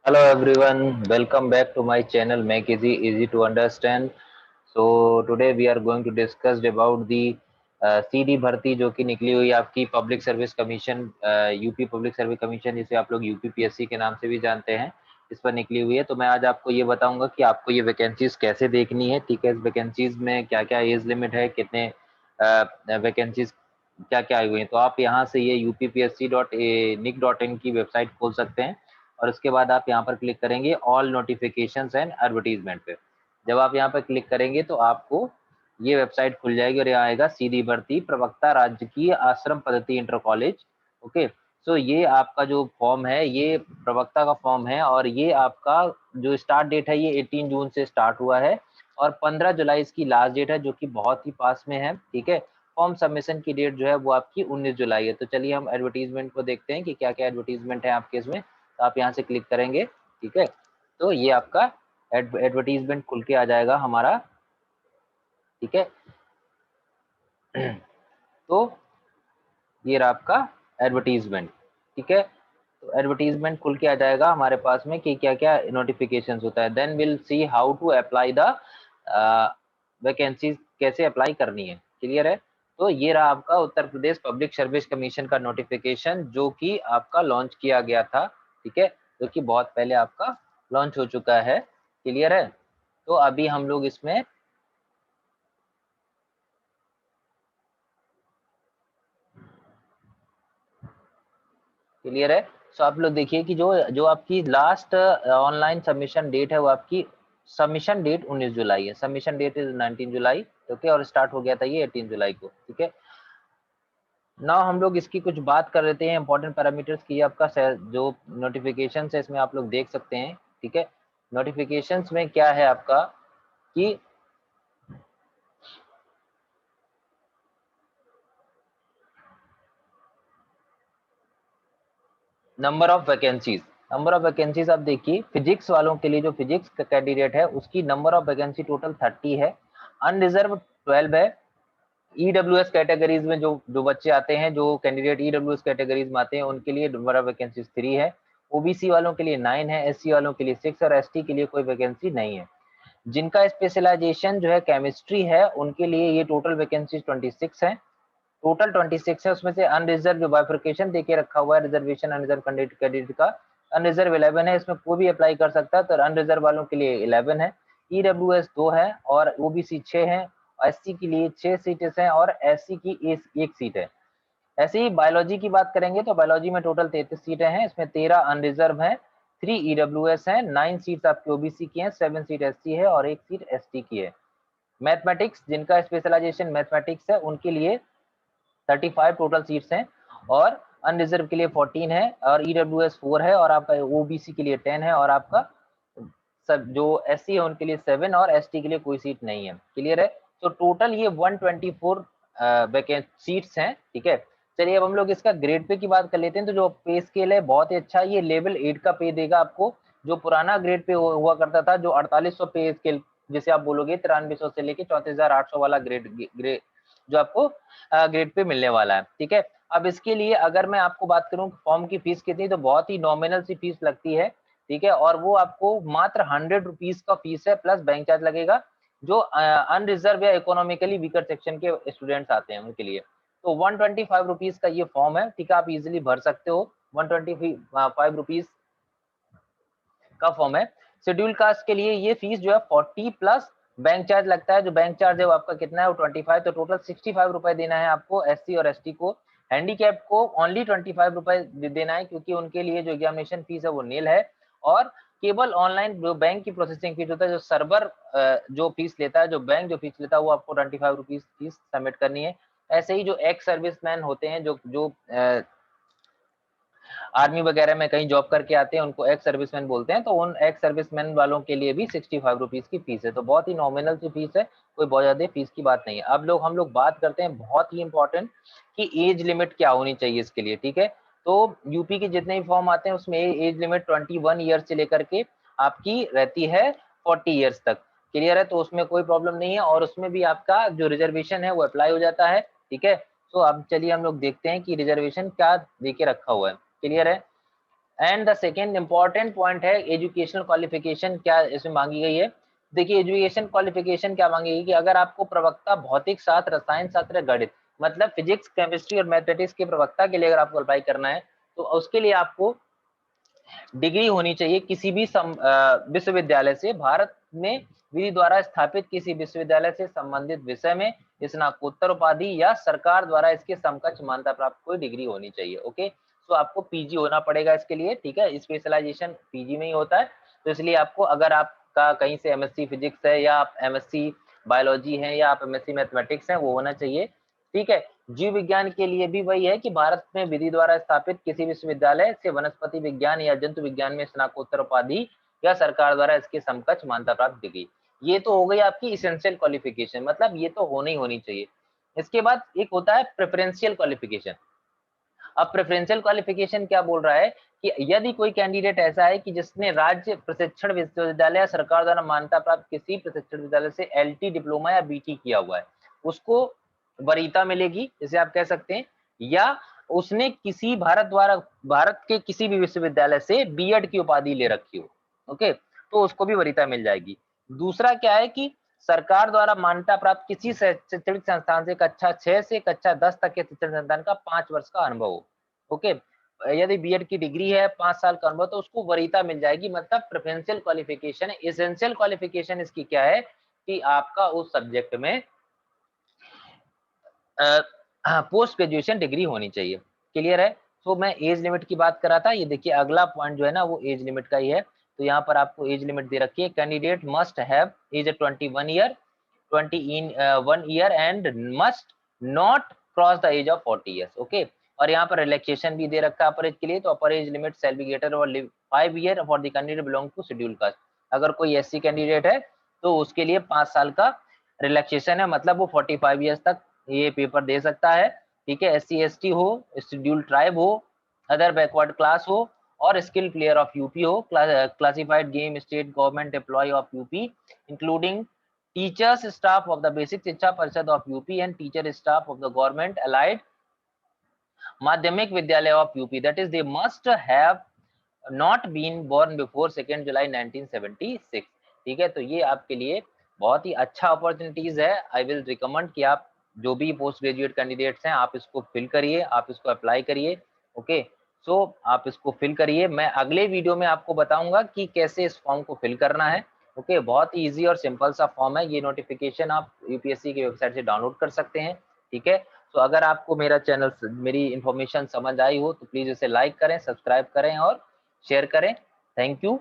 Hello everyone, welcome back to my channel Make Easy to Understand. So today we are going to discuss about the CD भर्ती जो कि निकली हुई है आपकी public service commission, UP public service commission, जिसे आप लोग यूपीपीएससी के नाम से भी जानते हैं, इस पर निकली हुई है। तो मैं आज आपको ये बताऊंगा कि आपको ये वैकेंसीज कैसे देखनी है। ठीक है, इस वैकेंसीज में क्या क्या एज लिमिट है, कितने वैकेंसीज क्या क्या आई हुई है। तो आप यहाँ से ये upsc.nic.in की वेबसाइट खोल सकते हैं और उसके बाद आप यहाँ पर क्लिक करेंगे ऑल नोटिफिकेशंस एंड एडवर्टीजमेंट पे। जब आप यहाँ पर क्लिक करेंगे तो आपको ये वेबसाइट खुल जाएगी और यहाँ आएगा सीधी भर्ती प्रवक्ता राजकीय आश्रम पद्धति इंटर कॉलेज। ओके, सो ये आपका जो फॉर्म है ये प्रवक्ता का फॉर्म है और ये आपका जो स्टार्ट डेट है ये 18 जून से स्टार्ट हुआ है और 15 जुलाई इसकी लास्ट डेट है, जो कि बहुत ही पास में है। ठीक है, फॉर्म सबमिशन की डेट जो है वो आपकी 19 जुलाई है। तो चलिए हम एडवर्टीजमेंट को देखते हैं कि क्या क्या एडवर्टीजमेंट है आपके इसमें। तो आप यहाँ से क्लिक करेंगे, ठीक है, तो ये आपका एडवर्टीजमेंट खुल के आ जाएगा हमारा। ठीक है, तो ये रहा आपका एडवर्टीजमेंट। ठीक है, तो एडवर्टीजमेंट खुल के आ जाएगा हमारे पास में कि क्या क्या नोटिफिकेशंस होता है। Then will see how to apply the vacancies, कैसे अप्लाई करनी है। क्लियर है, तो ये रहा आपका Uttar Pradesh public service commission का नोटिफिकेशन जो कि आपका लॉन्च किया गया था। ठीक है, जो कि बहुत पहले आपका लॉन्च हो चुका है। क्लियर है, तो अभी हम लोग इसमें क्लियर है। सो आप लोग देखिए कि जो जो आपकी लास्ट ऑनलाइन सबमिशन डेट है वो आपकी सबमिशन डेट 19 जुलाई है। Submission date is 19 July. Okay, और स्टार्ट हो गया था ये 18 जुलाई को। ठीक है, नाउ हम लोग इसकी कुछ बात कर लेते हैं इंपॉर्टेंट पैरामीटर्स की। आपका जो नोटिफिकेशन है इसमें आप लोग देख सकते हैं। ठीक है, नोटिफिकेशंस में क्या है आपका कि नंबर ऑफ वैकेंसीज आप देखिए, फिजिक्स वालों के लिए जो फिजिक्स का कैंडिडेट है उसकी नंबर ऑफ वैकेंसी टोटल 30 है, अनरिजर्व 12 है। ईडब्ल्यूएस कैटेगरीज में जो जो बच्चे आते हैं, जो कैंडिडेट ईडब्ल्यूएस कैटेगरीज में आते हैं, उनके लिए नंबर ऑफ वैकेंसीज 3 है। ओबीसी वालों के लिए 9 है, एससी वालों के लिए 6 और एसटी के लिए कोई वैकेंसी नहीं है। जिनका स्पेशलाइजेशन जो है केमिस्ट्री है उनके लिए ये टोटल वैकेंसीज 26 है। टोटल 26 है, उसमें से अनरिजर्व जो बाइफर्केशन देके रखा हुआ है रिजर्वेशन अनरिजर्व कैंडिडेट का, अनरिजर्व 11 है, इसमें कोई भी अप्लाई कर सकता है। तो अनरिजर्व वालों के लिए 11 है, ईडब्ल्यूएस 2 है और ओबीसी 6 है, एससी के लिए 6 सीटें हैं और एससी की एक सीट है। ऐसे ही बायोलॉजी की बात करेंगे तो बायोलॉजी में टोटल 33 सीटें हैं, इसमें 13 अनरिजर्व है, 3 ईडब्ल्यूएस है, 9 सीट्स आपकी ओबीसी की हैं, 7 सीट एससी है और 1 सीट एसटी की है। मैथमेटिक्स, जिनका स्पेशलाइजेशन मैथमेटिक्स है उनके लिए 35 टोटल सीट्स हैं और अनरिजर्व के लिए 14 है और ईडब्ल्यूएस 4 है और आपका ओबीसी के लिए 10 है और आपका सब जो एससी है उनके लिए 7 और एसटी के लिए कोई सीट नहीं है। क्लियर है, तो टोटल ये 124 वैकेंट सीट्स हैं। ठीक है, चलिए अब हम लोग इसका ग्रेड पे की बात कर लेते हैं। तो जो पे स्केल है बहुत ही अच्छा, ये लेवल 8 का पे देगा आपको। जो पुराना ग्रेड पे हुआ करता था, जो 4800 पे स्केल जिसे आप बोलोगे 9300 से लेके 34,800 वाला ग्रेड जो आपको ग्रेड पे मिलने वाला है। ठीक है, अब इसके लिए अगर मैं आपको बात करूं फॉर्म की फीस कितनी, तो बहुत ही नॉमिनल सी फीस लगती है। ठीक है, और वो आपको मात्र 100 रुपीज का फीस है, प्लस बैंक चार्ज लगेगा। जो अनरिजर्व या इकोनॉमिकली वीकर सेक्शन के स्टूडेंट्स आते हैं उनके लिए तो 125 रुपीज का ये फॉर्म है। ठीक है, आप इजिली भर सकते हो। 125 रुपीज का फॉर्म है। शेड्यूल कास्ट के लिए ये फीस जो है 40 प्लस बैंक चार्ज लगता है। जो बैंक चार्ज है वो आपका कितना है, वो 25, तो टोटल 65 रुपए देना है आपको एससी और एसटी को। हैंडीकैप को ओनली 25 रुपए देना है, क्योंकि उनके लिए जो एग्जामिनेशन फीस है वो नील है। और केवल ऑनलाइन जो बैंक की प्रोसेसिंग फीस होता है, जो सर्वर जो फीस लेता है, जो बैंक जो फीस लेता है, वो आपको 25 रुपीज फीस सबमिट करनी है। ऐसे ही जो एक्स सर्विसमैन होते हैं, जो जो आर्मी वगैरह में कहीं जॉब करके आते हैं, उनको एक्स सर्विसमैन बोलते हैं, तो उन एक्स सर्विसमैन वालों के लिए भी 65 रुपीज की फीस है। तो बहुत ही नॉमिनल सी फीस है, कोई बहुत ज्यादा फीस की बात नहीं है। अब हम लोग बात करते हैं बहुत ही इंपॉर्टेंट कि एज लिमिट क्या होनी चाहिए इसके लिए। ठीक है, तो यूपी के जितने भी फॉर्म आते हैं उसमें एज लिमिट 21 ईयर से लेकर के आपकी रहती है 40 ईयर्स तक। क्लियर है, तो उसमें कोई प्रॉब्लम नहीं है और उसमें भी आपका जो रिजर्वेशन है वो अप्लाई हो जाता है। ठीक है, तो अब चलिए हम लोग देखते हैं कि रिजर्वेशन क्या देके रखा हुआ है। क्लियर है, and the second important point है एजुकेशनल क्वालिफिकेशन क्या इसमें मांगी गई है। देखिए एजुकेशन क्वालिफिकेशन क्या मांगी गई कि अगर आपको प्रवक्ता भौतिक शास्त्र, रसायन शास्त्र, गणित मतलब फिजिक्स, केमिस्ट्री और मैथमेटिक्स के प्रवक्ता के लिए अगर आपको अप्लाई करना है तो उसके लिए आपको डिग्री होनी चाहिए किसी भी विश्वविद्यालय से, भारत में विधि द्वारा स्थापित किसी विश्वविद्यालय से संबंधित विषय में स्नातकोत्तर उपाधि या सरकार द्वारा इसके समकक्ष मान्यता प्राप्त कोई डिग्री होनी चाहिए। ओके, तो आपको पीजी होना पड़ेगा इसके लिए, ठीक है, स्पेशलाइजेशन पीजी में ही होता है। तो इसलिए आपको, अगर आपका कहीं से एमएससी फिजिक्स है या आप एमएससी बायोलॉजी है या आप एमएससी मैथमेटिक्स है, वो होना चाहिए, ठीक है। जीव विज्ञान के लिए भी वही है कि भारत में विधि द्वारा स्थापित किसी विश्वविद्यालय से वनस्पति विज्ञान या जंतु विज्ञान में स्नातकोत्तर उपाधि या सरकार द्वारा इसके समकक्ष मान्यता प्राप्त डिग्री। ये तो हो गई आपकी इसेंशियल क्वालिफिकेशन, मतलब ये तो होनी होनी चाहिए। इसके बाद एक होता है प्रेफरेंशियल क्वालिफिकेशन। अब प्रेफरेंशियल क्वालिफिकेशन क्या बोल रहा है कि यदि कोई कैंडिडेट ऐसा है कि जिसने राज्य प्रशिक्षण विश्वविद्यालय या सरकार द्वारा मान्यता प्राप्त किसी प्रशिक्षण विद्यालय से एलटी डिप्लोमा या बीटी किया हुआ है, उसको वरीयता मिलेगी, जैसे आप कह सकते हैं, या उसने किसी भारत के किसी भी विश्वविद्यालय से बीएड की उपाधि ले रखी हो, ओके, तो उसको भी वरीयता मिल जाएगी। दूसरा क्या है कि सरकार द्वारा मान्यता प्राप्त किसी शैक्षणिक संस्थान से कक्षा 6 से कक्षा 10 तक के शिक्षण संस्थान का 5 वर्ष का अनुभव हो, ओके। यदि बीएड की डिग्री है 5 साल का अनुभव, तो उसको वरीयता मिल जाएगी, मतलब प्रेफरेंशियल क्वालिफिकेशन है। एसेंशियल क्वालिफिकेशन इसकी क्या है कि आपका उस सब्जेक्ट में पोस्ट ग्रेजुएशन डिग्री होनी चाहिए। क्लियर है? तो मैं एज लिमिट की बात कर रहा था, ये देखिए अगला पॉइंट जो है ना वो एज लिमिट का ही है। तो यहाँ पर आपको एज लिमिट दे रखी है, candidate must have age 21 year and must not cross the age of 40 years, okay. और यहाँ पर रिलैक्सेशन भी दे रखा है अपर एज के लिए, तो upper age limit shall be greater और 5 year for the candidate belong to schedule caste. अगर कोई एससी कैंडिडेट है तो उसके लिए 5 साल का रिलैक्सेशन है, मतलब वो 45 ईयर्स तक ये पेपर दे सकता है, ठीक है। एससी एसटी हो, शेड्यूल ट्राइब हो, अदर बैकवर्ड क्लास हो और स्किल प्लेयर ऑफ यूपी हो, classified game state government employ of UP including teachers staff of the basic Shiksha Parishad of UP and teacher staff of the government allied Madhyamik Vidyalaya of UP, that is they must have not been born before 2 July 1976, ठीक है। तो ये आपके लिए बहुत ही अच्छा opportunities है। I will recommend कि आप जो भी पोस्ट ग्रेजुएट कैंडिडेट्स हैं आप इसको फिल करिए, आप इसको अप्लाई करिए, ओके। सो आप इसको फिल करिए, मैं अगले वीडियो में आपको बताऊंगा कि कैसे इस फॉर्म को फिल करना है, ओके। बहुत ही ईजी और सिंपल सा फॉर्म है, ये नोटिफिकेशन आप यूपीएससी की वेबसाइट से डाउनलोड कर सकते हैं, ठीक है। तो अगर आपको मेरा चैनल, मेरी इंफॉर्मेशन समझ आई हो तो प्लीज इसे लाइक करें, सब्सक्राइब करें और शेयर करें। Thank you.